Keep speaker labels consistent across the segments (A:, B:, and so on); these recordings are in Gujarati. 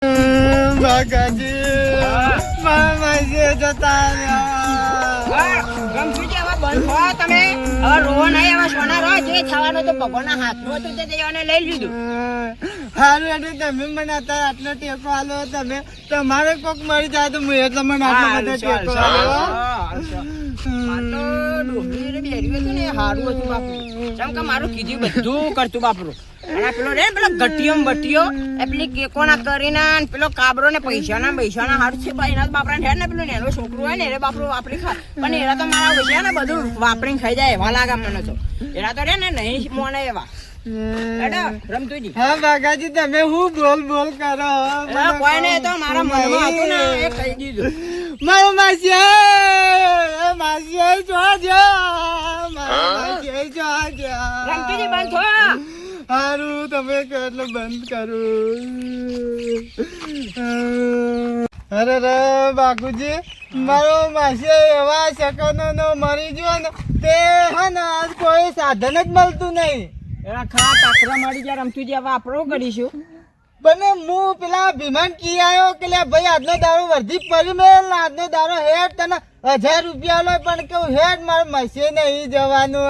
A: તમે મને અત્યારે આટલો ટેકો આલો તમે તમારે કોક મરી જાય તો હું તમને આટલો બધો ટેકો
B: મારું કીધું બધું કરતું બાપરું અને પેલો રે પેલો ગટિયો બટિયો પેલી કેકો ના કરીને પેલો કાબરો ને પૈસા ના હારું છે ભાઈ એના બાપરા ને પેલો નેનો છોકરો હોય ને એ બાપરો વાપરી ખા પણ એના તો મારા ઓછા ને બધું વાપરીને ખાઈ જાય એવા લાગે મને તો એના તો રે ને નહીં મોને એવા રમતુજી.
A: હા બાગાજી તમે હું બોલ કરો
B: કોઈ નહીં તો મારા મનમાં હતું ને એ કહી દીધું.
A: મારો માસી જોજો
B: રમતુજી બંધ થો
A: હારું તમે એટલે બંધ કરું. અરે રે બાપુજી મારો માસી એવા સેકન્ડો નો મરી ગયો ને તે હે ને આજ કોઈ સાધન જ મળતું નહીં.
B: એના ખરા કાકરા મળી ગયા રમતુજી હવે આપણો કરીશું.
A: બને હું પેલા ભીમાન કી આવ્યો કે ભાઈ આજનો દારો વર્ધી પડી મેલ આજનો દારો હેડ તને 1000 રૂપિયા લો પણ કેવું હેડ મારે મસી નહીં જવાનું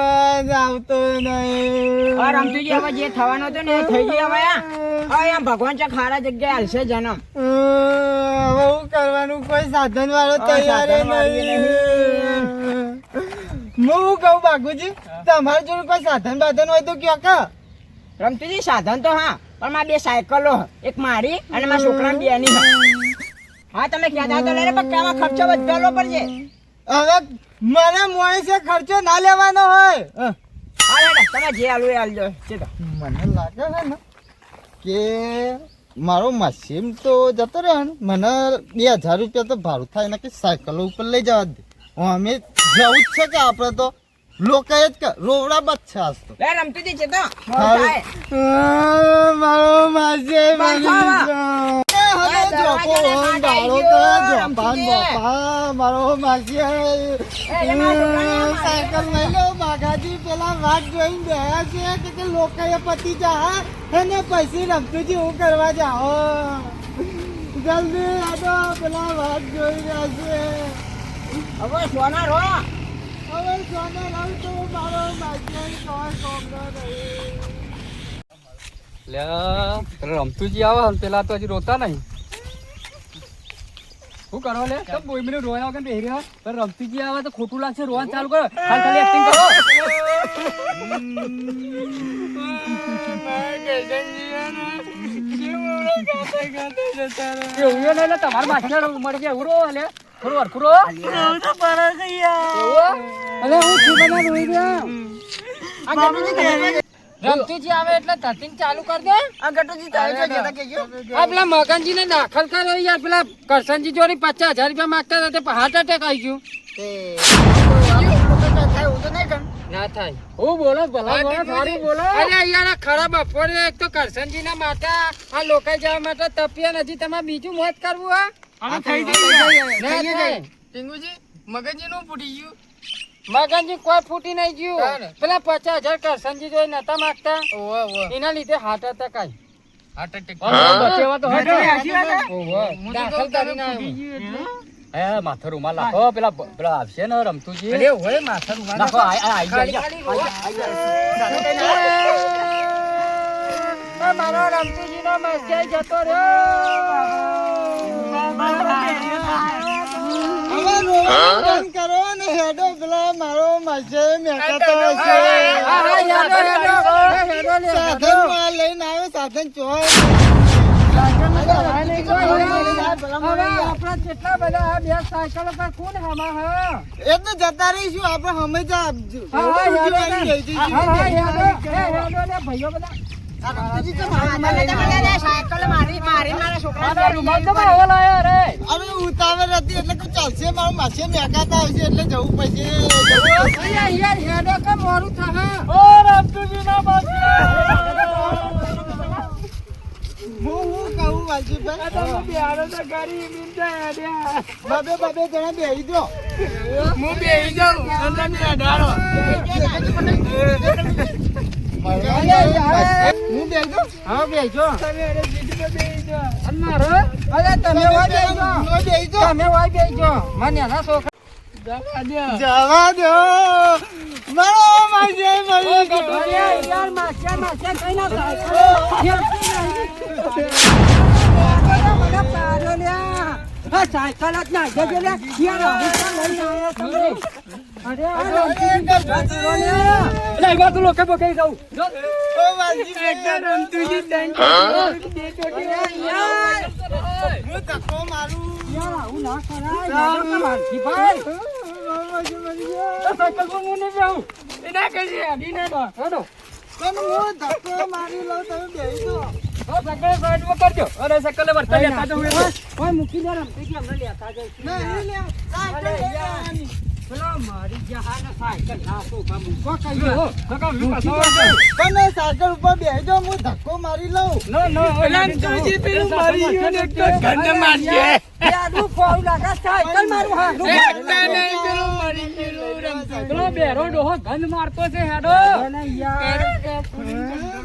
A: આવતો નહીં.
B: રમતુજી હવે જે થવાનું હતું ને એ થઈ ગયું. હવે એમ ભગવાન છે ખારા જગ્યાએ હાલશે જન્મ.
A: હવે શું કરવાનું કોઈ સાધન વાળો તૈયાર નહીં. હું કહું બાપુજી તમારી જોડે કોઈ સાધન બાધન હોય તો કયો કે
B: રમતુજી સાધન તો હા પણ મારે 2 સાયકલો એક મારી અને મારા છોકરા બે ની. હા તમે કહેતા તો લઈને પણ કેવા ખર્ચો વધારવો પડશે.
A: હવે મને મોય છે ખર્ચો ના લેવાનો હોય.
B: તમે જે આલુ એ આલજો.
A: મને લાગે છે ને કે મારો મશીન તો જતો રહે ને મને 2000 રૂપિયા તો ભાડું થાય ને કે સાયકલો ઉપર લઈ જવા દે. અમે જવું જ છે કે આપણે તો લોકો જ કે રોવડા બચ છે આજ તો.
B: રમતુજી છે તો
A: મારો માસી મારો માસી સાયકલ લઈ લો બાગાજી પેલા વાત જોઈને ગયા છે કે લોકો એ પતિ જા એને પછી રમતુજી હું કરવા જાઓ જલ્દી આડો પેલા વાત જોઈ રહ્યા છે.
B: હવે સોના રો
A: હવે સોના રાવ તો મારો માસી કોઈ કોમનો નહીં.
C: રમતુજી આવે પેલા તો હજી રોતા નહીં. શું કરો લે તો બોઈ મને રોયા વગર બેહી રહ્યા પણ રમતુજી આવે તો ખોટું લાગશે. રોવાનું ચાલુ કરો ખાલી એક્ટિંગ કરો. એવું નહીં તમારા માસી મળી ગયા એવું રો લે થોડું અડખું રો. રમતુજી આવે એટલે ધરતી ચાલુ કરી દે. પેલા મગનજી ને દાખલ કર્યો યાર. પેલા કરશનજી જોડે 50,000 રૂપિયા માંગતા હતા હાર્ટ એટેક આવી ગયું. ના થાય હું બોલો બોલો. અરે યાર ખરાબ બપોરે એક તો કરશનજી ના માતા આ લોકો જવા માટે તપિયા નથી. તમારે બીજું મોત કરવું હા
A: મગનજી નું ફૂટી ગયું.
C: મગનજી કોઈ ફૂટી નહીં ગયું. પેલા 50,000 કરશનજી જોઈ નતા માંગતા એના લીધે હાર્ટ એટેક આવી. માથા રૂમાલ નાખો. પેલા આવશે ને રમતુજી નાખો. મારો રમતુજી નો મસ્તી જતો રહ્યો.
A: કરો ને હેડો પેલા મારો માસે મેકાતો હશે. સાધન લઈને આવ્યો સાધન ચોય.
C: આપડા કેટલા બધા 2 સાયકલો પર કોણ હમા હ
A: એ તો જતા રહીશું આપણે હંમેશા
C: ભાઈઓ બધા
A: ઉતાવળ હતી એટલે ચાલશે. મારો માસી મેકાતા આવશે એટલે જવું પછી
C: મોડું થાય.
A: હું કહું વાલજીભાઈ બબે જણા બેહી દો. હું બેહી જાઉં હું બેસજો.
C: હા બેસજો
A: તમે અરે સીટ પર બેસજો.
C: અને મારો અરે તમે વાય બેસજો
A: હું બેસજો.
C: તમે વાય બેસજો મને એના છોકરા
A: જવા દો. મારો માસી મરી ગયો.
C: અરે યાર માસ્યા કઈ ના થાય મને પાડો લ્યા આ સાયકલ જ ના જજે લે યાર હું તો લઈ આવ્યો તમને અરે અરે એવા તું લોકો બોકે જાઉં જો
A: ઓ માસી બેટા રમતુજી થેન્ક
C: યાર
A: હું ધક્કો મારું.
C: આવું ના કરાય મારથી ભાઈ
A: માસી મરી ગયો.
C: સાયકલ પર હું નહીં જાઉં એના કઈ હેડી ને હેડો
A: પણ હું ધક્કો મારી લઉં તમે બેસજો.
C: સાયકલ સાઈડમાં કરજો અરે સાયકલ વર્તા લેતા જાઉં ઓય મૂકી દે રમતી કે અમને લેતા જાઉં
A: નહીં લે સાયકલ
C: અરે
A: લઈ
C: યાર.
A: જવાની.
C: પેલો મારી જહાન સાયકલ ના તો કામ કો કહીયો કાકા
A: પણ સાયકલ ઉપર બેસજો હું ધક્કો મારી લઉં.
C: નો નો રમતુજી પેલું મારી ગયો ને તો ગંધ મારજે યાદુ ફોલ લાગા સાયકલ મારું હા એકતા નહીં પેલું મારી પેલું રમતો પેલો બેરો ડોહો ગંધ મારતો છે હેડો અને યાર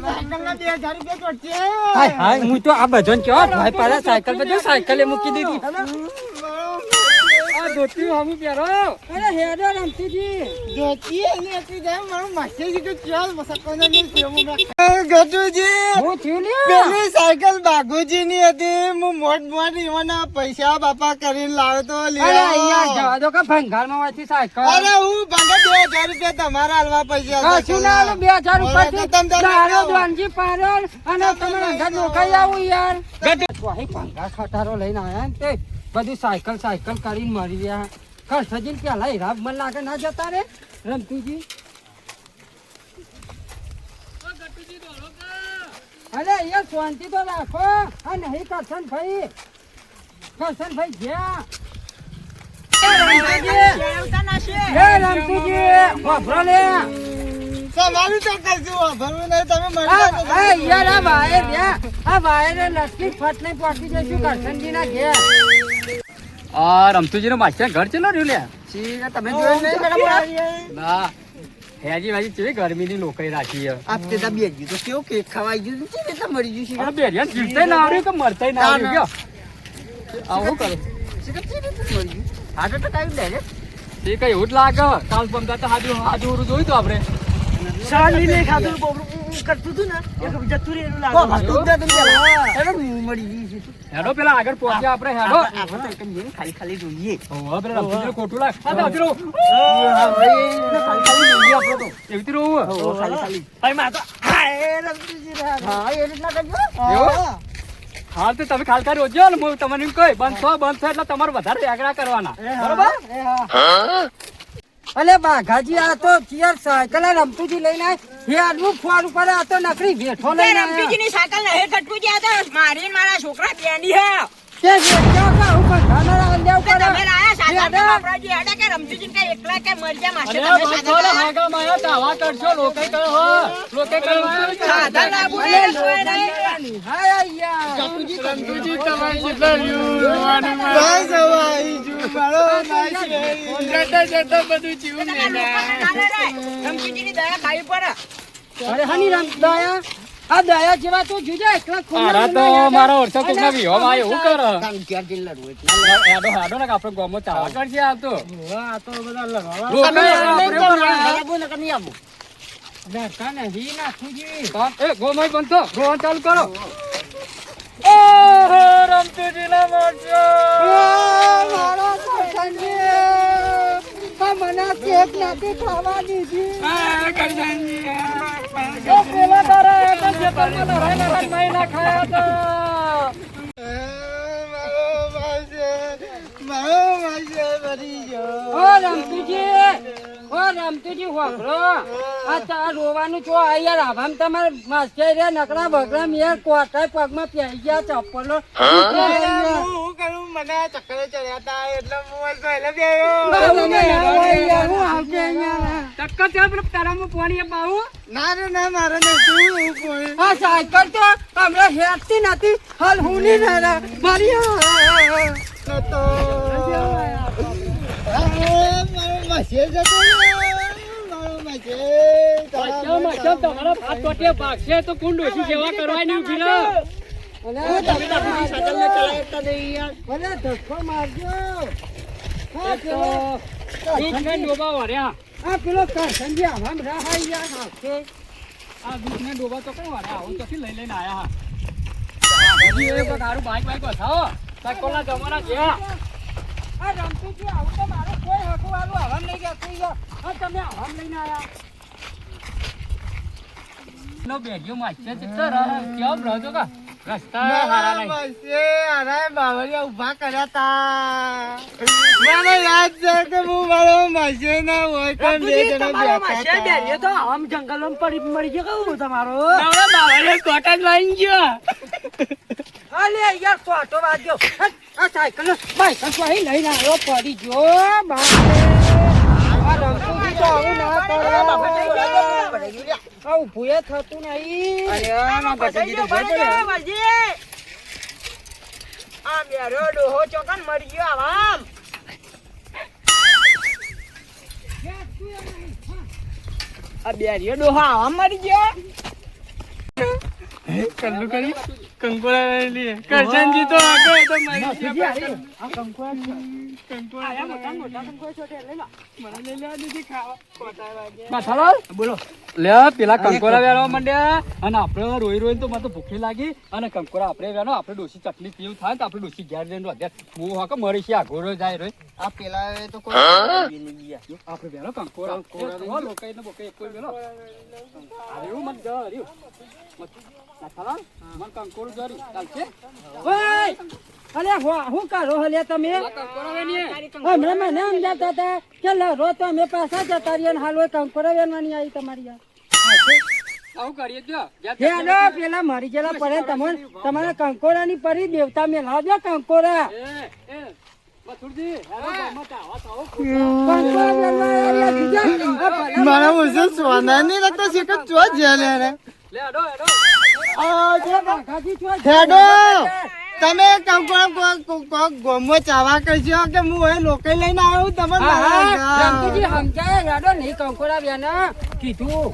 A: સાયકલના 2000 રૂપિયા ચોટશે.
C: હાય હાય હું તો આ બજન કેવો ભાઈ પાડા સાયકલ પર જો સાયકલે મૂકી દીધી આ ધોતી હમુ પહેરો અરે હેડો રમતીજી
A: જોતી એની હતી જાય મારું માસી કીધું ચાલ મસકોને નહીં કેવું ગટુજી
C: હું થયું લે
A: પેલી સાયકલ બાગુજીની હતી હું મોટ ઈવાના પૈસા બાપા કરીને લાવ્યો તો
C: અરે અહીંયા
A: લ્યો.
C: જવા દો કે ભંગારમાં વાંચી સાયકલ
A: અરે હું ભાગે 2000 રૂપિયા તમારા હાલવા પૈસા
C: કશું ના આલો 2000 રૂપિયા
A: તમ તારે
C: દારો
A: લાવો.
C: દ્વાનજી પારલ અને તમારા ઘર નોખાઈ આવું યાર વાહી ભંગાર ખટારો લઈને આયા ને તે બધું સાયકલ કરીને મરી ગયા કર સજીન પેલા હીરાબ મન લાગે ના જતા રે રમતુજી અરે અહીંયા શાંતિ તો રાખો આ નહીં કરશનભાઈ ગયા એ રમતુજી વાપરો લે
A: તમારું તો કશું ભરવું નહીં તમે મળી
C: આ
A: જાઓ.
C: યાર આ વાયર લટકી ફટ નહીં પહોંચી જઈશું કરશનજી ના ઘેર
D: આ રમતુજી નો માસ્ટર ઘર ચલો રહ્યું લે
C: તમે જોયું નહીં મેડમ
D: ના હેજી ભાજી કેવી ગરમીની લોકોએ રાખી છે
B: આપતે તા બેજી તો કેવું કેક ખવાઈ ગયું છે ને તો મરી ગયું છે
D: અરે બેરિયા જીવતાય ના આવ્યું કે મરતાય ના આવ્યું કયો આવું કરું
B: હા તો કાઈ દે ને
D: એ કઈ એવું જ લાગે કાલ પમદા તો હાજુ જોયું તો આપણે
B: સાલી ને ખાધું બોબડું કરતું હતું ને એક જતું રે એનું લાગે હતું દે તમે અરે મરી ગયું છે
D: હેડો પેલા આગળ પહોંચ્યા આપણે હેડો
B: આપણે તો એકમ જેને ખાલી ખાલી જોઈએ
D: હવે પેલા રમતુજી ખોટું લાગે આ તો હજી રહું
B: ખાલી ખાલી જોઈએ આપણે તો
D: એવી રહું
B: ખાલી ખાલી ભાઈ માં તો હા રમતુજી હા એ રીતના કરજો
D: એવું હાલ તો તમે ખાલકારી હોજો ને હું તમને એમ કહી બંધ થો એટલે તમારે વધારે આગળ કરવાના બરોબર
C: અલે બાઘાજી આ તો ચિયર સાયકલ રમતુજી લઈને હે આડવું ફોન ઉપર આ તો નકરી બેઠો લઈને
B: રમતુજી ની સાયકલ ને હે કટકું જ્યા તો મારી મારા છોકરા બેની હે
C: કે બેઠો કા ઉપર ખાના અંડ્યા ઉપર
B: તમે લાયા સાયકલ બાપરાજી આડા કે રમતુજી કે એકલા કે મર જા માસે તમે સાયકલ
D: હાગા માયા દાવા કરશો લોકે કરો હો લોકે કરો
B: સાધન લાગુ ને સોય નહીં
C: હાય યાર
D: રમતુજી તમારી જેટલા યુવાનું
A: બસ હવે આવી જુ મારો માસી.
D: જતા બધું જીવું
B: રમતુજી ની દયા ખાવી પડે
C: અરે હની રામ દયા આ દયા જેવા તો જોજે એકલા
D: આરા તો મારો ઓરસો કોકના વિહો માં એવું કરે
B: કામ ક્યાં દિલ લડવું એટલે
D: હેડો હેડો ને આપણે ગોમો ચાવા કરશે આ તો
A: આ તો બધા લડવા
B: આવું ને કમી આવું
C: ડરતા નહીં નાખુજી
D: એ ગોમય બંધ થો ગોન ચાલુ કરો ઓ રમતુજી ના મોરજો
C: મારો સંજય મને કેક નથી ખાવા દીધી
D: ઓ પેલા તારા એક જ જતરમાં નરાય મહિના ખાયા તો
A: મારો માસી મરી ગયો.
C: ઓ રમતુજી વાપરો આ તાર રોવાનું છો આ યાર આભામ તમાર માસ્ટર રે નકરા બગડા યાર કોટાઈ પગમાં પહેરી ગયા ચપ્પલો
A: હું કરું મને આ ચક્કર ચડ્યા હતા એટલે હું પહેલા બેયો.
D: ટક્કર છે પેલો તારામાં પાણી પાવું
A: ના રે ના મારે નથી હું કોઈ
C: આ સાયકલ તો હમણાં હેરતી નથી હાલ હું નહીં રહ્યા મારી
A: તો મારો માસી જતો રહ્યો. મારો માસી
D: મચમ તમારા ભાત ટોટે ભાગશે તો કોણ ડોશી સેવા કરવાની ઊભી રહો.
B: તમે તો આપણી સાધનને ચલાવતા નહીં યાર.
C: મને ધક્કો મારજો.
D: એક તો દૂધને ડોબા વર્યા.
C: આ પેલો કરસનજી આમ રાહાઈ યાર હાથે.
D: આ દૂધને ડોબા તો કઈ વર્યા? આવું ચોથી લઈને આયા હજી એક વખત હારું બાઈક બતાવો. સાયકલના જમાના ગયા.
C: આ રમતુજી આવું તો મારો કોઈ હકવાળું હવામ નહીં જતું યાર. આ તમે હવામ લઈને આયા.
D: નો બેગ્યો માછે છે તો કેમ રહો કા રસ્તા હારા નહીં.
A: બાવળિયા ઉભા કર્યા તા. મને યાદ છે કે હું મારો મશીન હોય તો બે જણા બેઠા હતા.
C: તો આમ જંગલમાં પડી મળી ગયો કહું તમારો.
D: નવરા બાવળિયા કોટા જ વાઈ ગયો.
C: અલે યાર તો આટો વાગ્યો. આ સાયકલ બાઈક તો અહીં લઈને આવ્યો પડી ગયો. બાપરે આ રમતુજી તો આવું ના કરે. આ ઊભું થતું નહીં.
B: અરે ના ગટજી તો ભાઈ આ બેરો ડોહો ચોકન મરી ગયો આવામ. આ બેરિયો ડોહો આવામ મરી ગયો.
D: કલ્લુ કરી કંકોડા લઈ લે. કરશનજી તો આગળ તો મારી
C: આ કંકોડા
D: કંકોડા
C: મોટા મોટા કંકોડા છોટે લઈ લો.
D: મને લઈ લેવા દીધી ખાવા કોટા વાગે. માથાલાલ બોલો. લે પેલા કંકોડા વેરવા માંડ્યા અને આપણે રોઈ રોઈ તો મને તો ભૂખી લાગી અને કંકોડા આપણે વેનો આપણે ડોસી ચટણી પીવું થાય તો આપણે ડોસી ઘેર જઈને અત્યારે હું હાકે મરી છે આગોરો જાય રોય
A: આ પેલા તો કોઈ
D: આપણે વેનો કંકોડા લોકો એને બોકે કોઈ વેનો અરે હું મત જા અરે માથાલાલ મન કંકોડ જરી ચાલશે.
C: ઓય અલે હું કરો હલે તમે
D: કંકોડા વેની
C: હમણાં મને સમજાતા હતા કે લરો તો અમે પાછા જતા રહીએ ને હાલ હોય કંકોડા વેનવાની આવી તમારી યાર.
D: આવું કરીએ જો
C: હેલો પેલા મરી ગયેલા પડે તમારા કંકોડાની પરી દેવતા મેલાવજો કંકોડા.
D: મથુરજી
C: કંકોડા વેનવા આવ્યા બીજા.
A: મારા મુસે સોના નહીં લગતા છે કે ચો જેલે રે.
D: લે અડો અડો
A: હેડો તમે કંકોડા ગોમો ચાવા કરજો કે હું એ લોકો લઈને આવ્યો તમે
C: રમતુજી સમજાય હેડો નહીં કંકોડા વેના કીધું.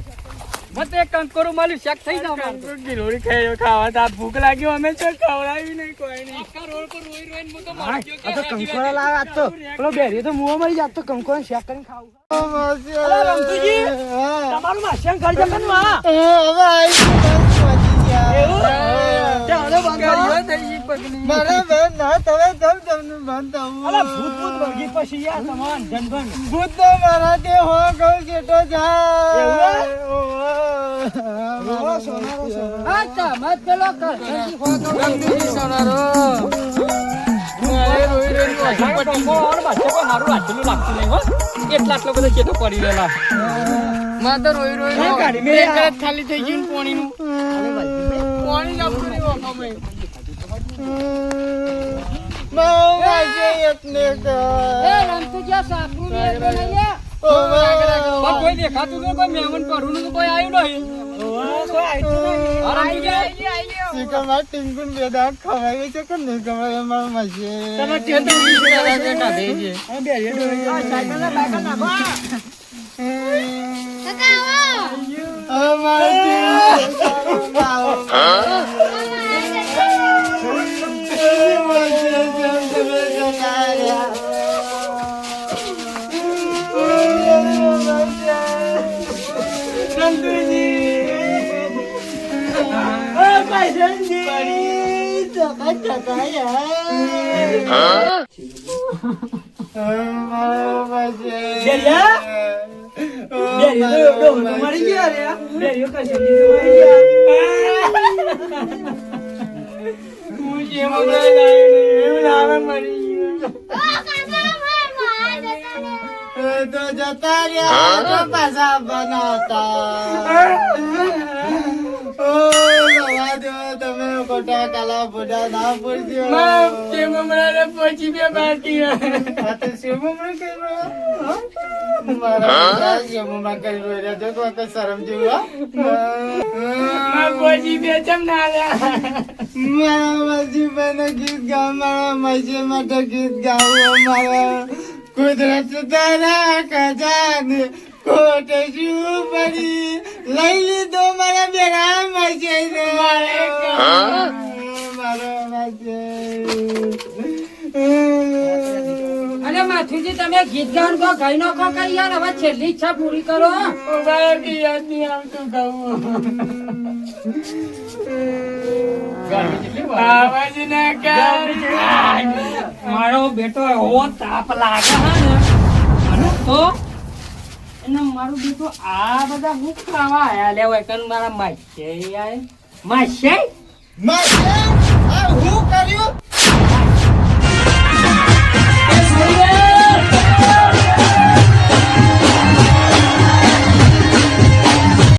D: મત એક કંકોરું મળ્યું શેક થઈ જાવ મારું ગિલોરી ખાયો ખાવા તા ભૂખ લાગ્યો અમે તો ખવડાવી નહીં કોઈ નહીં આખા રોડ પર રોઈ રોઈને હું તો મરી ગયો
C: આ તો કંકોડા લાવ આજ તો પેલો બેરી તો મુવા મળી જાત તો કંકોડા શેક કરીને ખાવું.
A: રમતુજી
C: તમારું માસ્યા ઘર જમન માં
A: હવે
C: આવી
A: મારા બેન ના તમે જમ જમનું બંધ થવું.
C: અલા ભૂત ભૂત વળગી પછી યાર તમાર જનબન
A: ભૂત તો મારા તે હો ગયો છેટો જાય.
C: આ તમત પેલો કરસનજી
D: સોનારો એટલા આટલો બધો ચેતો પડી રહેલા માં તો રોઈ રોઈ ખાલી થઈ ગયું પાણી નું પાણી આપતું નહીં અમે કોઈ દેખાતું નહીં કોઈ મહેમાન પડવું તો કોઈ આવ્યું નહીં
A: ટીંકુન બે દાંત ખવાય છે કે નહીં ખવાય અમારા માસી તો જતા રહ્યા તો પાછા બનાવતા. તમે ખોટા કાલા ફોટા ના પૂરજો.
D: પછી બે બાકી
A: શરમ જેવું
D: પછી બે ચમ ના
A: મારા મસીભાઈ ગીત ગાવ, મારા મસી માટે ગીત ગાવું. મારા કુદરત તારા ખજાને ખોટે શું પડી લઈ લીધો મારા બેરા મરશે મારો મરશે
C: અને માથુજી તમે ગીત ગાન કો ગાઈ નો કો કઈ યાર હવે છેલ્લી ઈચ્છા પૂરી કરો
B: યાદ નહીં આવતું
C: મારો બેટો એવો તાપ લાગે હે ને અને તો એને મારો બેટો આ બધા હું ખાવા આયા લે હોય કન મારા માશે આય માશે
A: મરશે